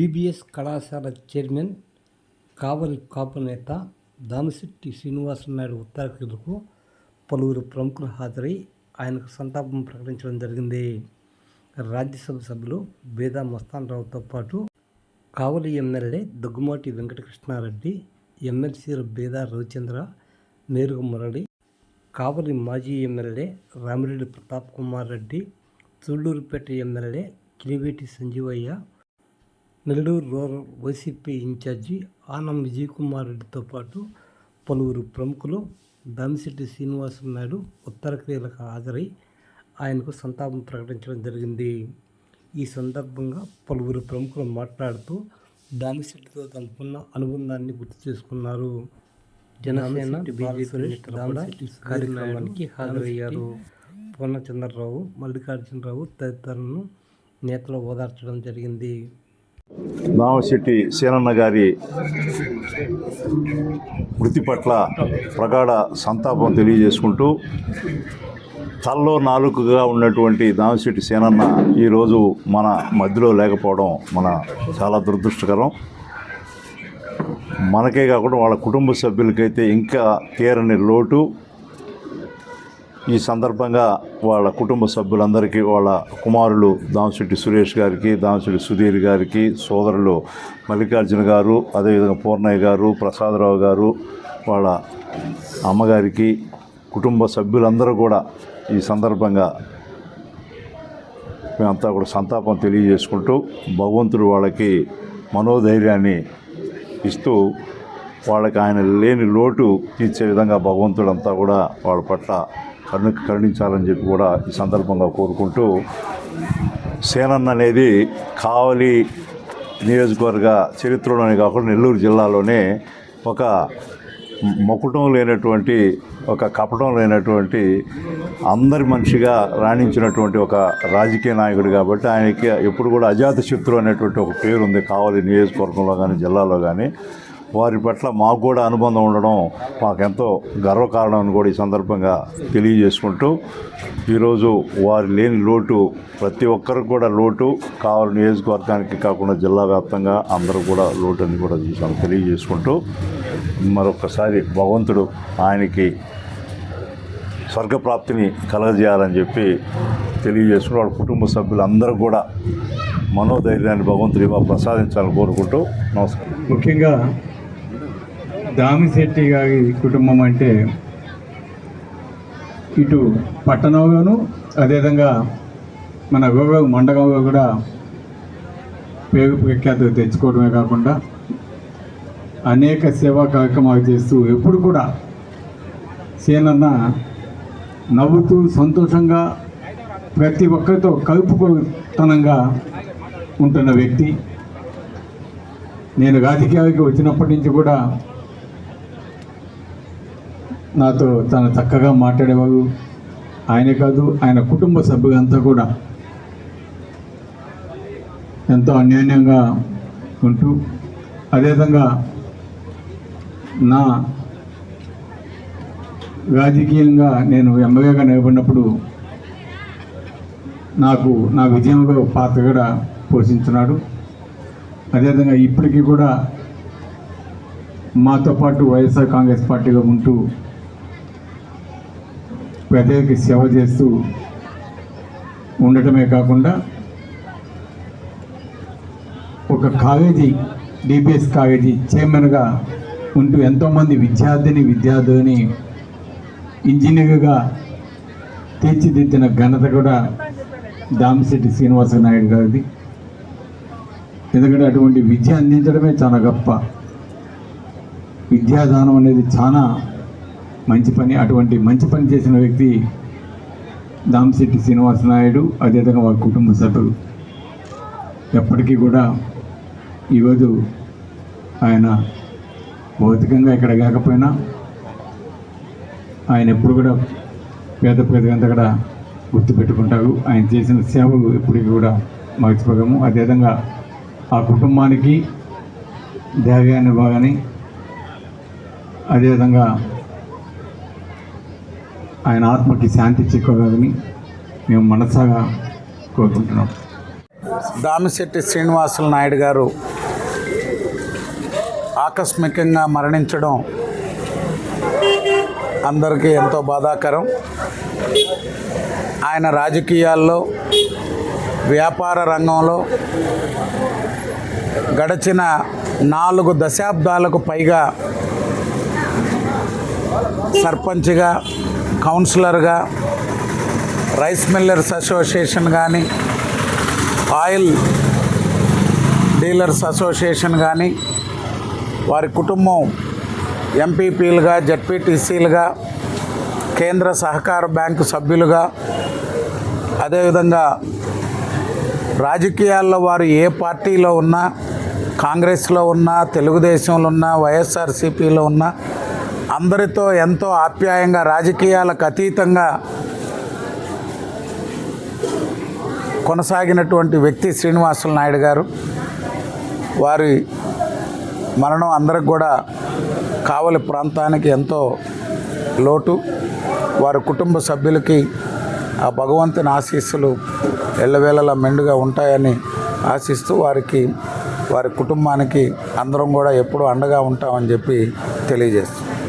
DBS కళాశాల chairman కావలి కాపు నేత దామిశెట్టి శ్రీనివాసనాయుడు ఉత్తరాఖండ్కు పలువురు ప్రముఖులు హాజరై ఆయనకు సంతాపం ప్రకటించడం జరిగింది. రాజ్యసభ సభ్యులు బేదా మస్తాన్ రావుతో పాటు కావలి ఎమ్మెల్యే దగ్గుమాటి వెంకటకృష్ణారెడ్డి, ఎమ్మెల్సీలు బేదా రవిచంద్ర, మేరుగ మురళి, కావలి మాజీ MLA Ramireddy Pratap Kumar Reddy, Sullurpeta MLA Kiliveti Sanjeevaiah, Nellore rural YCP incharge Anam Vijayakumar రెడ్డితో పాటు పలువురు ప్రముఖులు దామిశెట్టి శ్రీనివాసనాయుడు ఉత్తరక్రియలకు హాజరై ఆయనకు సంతాపం ప్రకటించడం జరిగింది. ఈ సందర్భంగా పలువురు ప్రముఖులు మాట్లాడుతూ దామిశెట్టితో తమకున్న అనుబంధాన్ని గుర్తు చేసుకున్నారు. జనసేన బీజేపీ దామిశెట్టి కార్యక్రమానికి హాజరయ్యారు. పూర్ణచంద్రరావు, మల్లికార్జునరావు తదితరులను నేతలు ఓదార్చడం జరిగింది. దామిశెట్టి సీనన్న గారి మృతి పట్ల ప్రగాఢ సంతాపం తెలియజేసుకుంటూ తల్లో నాలుకగా ఉన్నటువంటి దామిశెట్టి సీనన్న ఈరోజు మన మధ్యలో లేకపోవడం చాలా దురదృష్టకరం. మనకే కాకుండా వాళ్ళ కుటుంబ సభ్యులకైతే ఇంకా తీరని లోటు. ఈ సందర్భంగా వాళ్ళ కుటుంబ సభ్యులందరికీ, వాళ్ళ కుమారులు దామిశెట్టి సురేష్ గారికి, దామిశెట్టి సుధీర్ గారికి, సోదరులు మల్లికార్జున గారు, అదేవిధంగా పూర్ణయ్య గారు, ప్రసాదరావు గారు, వాళ్ళ అమ్మగారికి, కుటుంబ సభ్యులందరూ కూడా ఈ సందర్భంగా మేమంతా కూడా సంతాపం తెలియజేసుకుంటూ భగవంతుడు వాళ్ళకి మనోధైర్యాన్ని ఇస్తూ వాళ్ళకి ఆయన లేని లోటు తీర్చే విధంగా భగవంతుడంతా కూడా వాళ్ళ పట్ల కరుణించాలని చెప్పి కూడా ఈ సందర్భంగా కోరుకుంటూ, సేనన్న అనేది కావలి నియోజకవర్గ చరిత్రలోనే కాకుండా నెల్లూరు జిల్లాలోనే ఒక మకుటం లేనటువంటి, ఒక కపటం లేనటువంటి, అందరి మనిషిగా రాణించినటువంటి ఒక రాజకీయ నాయకుడు. కాబట్టి ఆయనకి ఎప్పుడు కూడా అజాతశత్రు అనేటువంటి ఒక పేరు ఉంది కావలి నియోజకవర్గంలో కానీ జిల్లాలో కానీ. వారి పట్ల మాకు కూడా అనుబంధం ఉండడం మాకెంతో గర్వకారణం అని కూడా ఈ సందర్భంగా తెలియజేసుకుంటూ, ఈరోజు వారి లేని లోటు ప్రతి ఒక్కరికి కూడా లోటు, కావలి నియోజకవర్గానికి కాకుండా జిల్లా వ్యాప్తంగా అందరూ కూడా లోటు అని కూడా తెలియజేసుకుంటూ, మరొకసారి భగవంతుడు ఆయనకి స్వర్గప్రాప్తిని కలగజేయాలని చెప్పి తెలియజేసుకుంటూ, వాళ్ళ కుటుంబ సభ్యులందరూ కూడా మనోధైర్యాన్ని భగవంతుడి ప్రసాదించాలని కోరుకుంటూ నమస్కారం. ముఖ్యంగా దామిశెట్టి గారి కుటుంబం అంటే ఇటు పట్టణంలోనూ అదేవిధంగా మన గోగావు మండగంలో కూడా పేరు ప్రఖ్యాతులు తెచ్చుకోవడమే కాకుండా అనేక సేవా కార్యక్రమాలు చేస్తూ ఎప్పుడు కూడా సీనన్న నవ్వుతూ సంతోషంగా ప్రతి ఒక్కరితో కలుపుకోతనంగా ఉంటున్న వ్యక్తి. నేను రాజకీయాలకు వచ్చినప్పటి నుంచి కూడా నాతో తను చక్కగా మాట్లాడేవారు. ఆయనే కాదు, ఆయన కుటుంబ సభ్యులంతా కూడా ఎంతో అన్యోన్యంగా ఉంటూ, అదేవిధంగా నా రాజకీయంగా నేను ఎమ్మెల్యేగా నిలబడినప్పుడు నాకు నా విజయంలో పాత్ర కూడా పోషించున్నాడు. అదేవిధంగా ఇప్పటికీ కూడా మాతో పాటు వైఎస్ఆర్ కాంగ్రెస్ పార్టీలో ఉంటూ ప్రజలకి సేవ చేస్తూ ఉండటమే కాకుండా ఒక కాలేజీ, డిబిఎస్ కాలేజీ చైర్మన్గా ఉంటూ ఎంతోమంది విద్యార్థులని ఇంజనీర్గా తీర్చిదిద్దిన ఘనత కూడా దామిశెట్టి శ్రీనివాసనాయుడు గారిది. ఎందుకంటే అటువంటి విద్య అందించడమే చాలా గొప్ప. విద్యాదానం అనేది చాలా మంచి పని. అటువంటి మంచి పని చేసిన వ్యక్తి దామిశెట్టి శ్రీనివాసనాయుడు, అదేవిధంగా వారి కుటుంబ సభ్యులు. ఎప్పటికీ కూడా ఈరోజు ఆయన భౌతికంగా ఇక్కడ లేకపోయినా ఆయన ఎప్పుడు కూడా పేద ప్రజలంతా కూడా గుర్తుపెట్టుకుంటారు. ఆయన చేసిన సేవలు ఎప్పటికీ కూడా మర్చిపోయాము. అదేవిధంగా ఆ కుటుంబానికి ధైర్యాన్ని ఇవ్వాలని, అదేవిధంగా ఆయన ఆత్మకి శాంతి చేకూరాలని మేము మనసాగా కోరుకుంటున్నాం. దామిశెట్టి శ్రీనివాసనాయుడు గారు ఆకస్మికంగా మరణించడం అందరికీ ఎంతో బాధాకరం. ఆయన రాజకీయాల్లో, వ్యాపార రంగంలో గడిచిన 4 దశాబ్దాలకు పైగా సర్పంచ్గా, కౌన్సిలర్గా, రైస్ మిల్లర్స్ అసోసియేషన్ కానీ, ఆయిల్ డీలర్స్ అసోసియేషన్ కానీ, వారి కుటుంబం ఎంపీపీలుగా, జడ్పీటీసీలుగా, కేంద్ర సహకార బ్యాంకు సభ్యులుగా, అదేవిధంగా రాజకీయాల్లో వారు ఏ పార్టీలో ఉన్నా, కాంగ్రెస్లో ఉన్నా, తెలుగుదేశంలో ఉన్నా, వైఎస్ఆర్సీపీలో ఉన్నా, అందరితో ఎంతో ఆప్యాయంగా రాజకీయాలకు అతీతంగా కొనసాగినటువంటి వ్యక్తి శ్రీనివాసులు నాయుడు గారు. వారి మరణం అందరికి కూడా కావలి ప్రాంతానికి ఎంతో లోటు. వారి కుటుంబ సభ్యులకి ఆ భగవంతుని ఆశీస్సులు ఎల్లవేళలా మెండుగా ఉంటాయని ఆశిస్తూ వారి కుటుంబానికి అందరం కూడా ఎప్పుడూ అండగా ఉంటామని చెప్పి తెలియజేస్తాం.